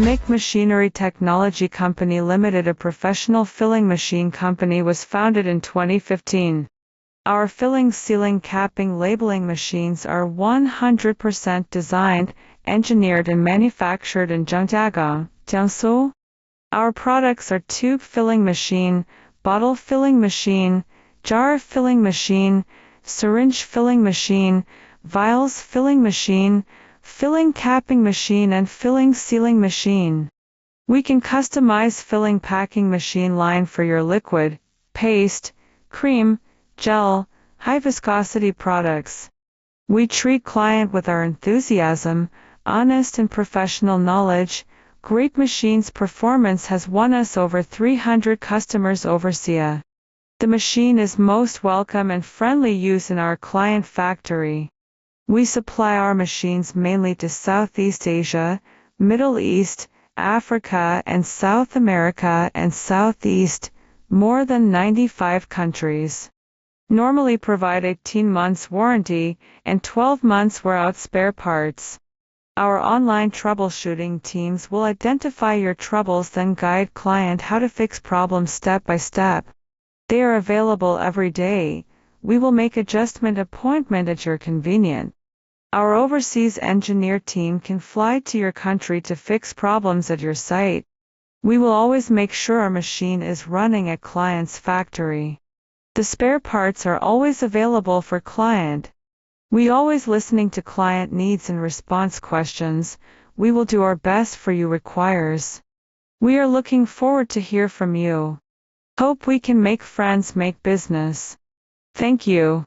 MIC Machinery Technology Company Limited, a professional filling machine company, was founded in 2015. Our filling, sealing, capping, labeling machines are 100% designed, engineered and manufactured in Zhangjiagang, Jiangsu. Our products are tube filling machine, bottle filling machine, jar filling machine, syringe filling machine, vials filling machine, filling capping machine and filling sealing machine. We can customize filling packing machine line for your liquid, paste, cream, gel, high viscosity products. We treat client with our enthusiasm, honest and professional knowledge. Great machines performance has won us over 300 customers overseas. The machine is most welcome and friendly use in our client factory. We supply our machines mainly to Southeast Asia, Middle East, Africa and South America and Southeast, more than 95 countries. Normally provide 18 months warranty and 12 months wear out spare parts. Our online troubleshooting teams will identify your troubles, then guide client how to fix problems step by step. They are available every day. We will make adjustment appointment at your convenience. Our overseas engineer team can fly to your country to fix problems at your site. We will always make sure our machine is running at client's factory. The spare parts are always available for client. We always listening to client needs and response questions. We will do our best for you requires. We are looking forward to hear from you. Hope we can make friends make business. Thank you.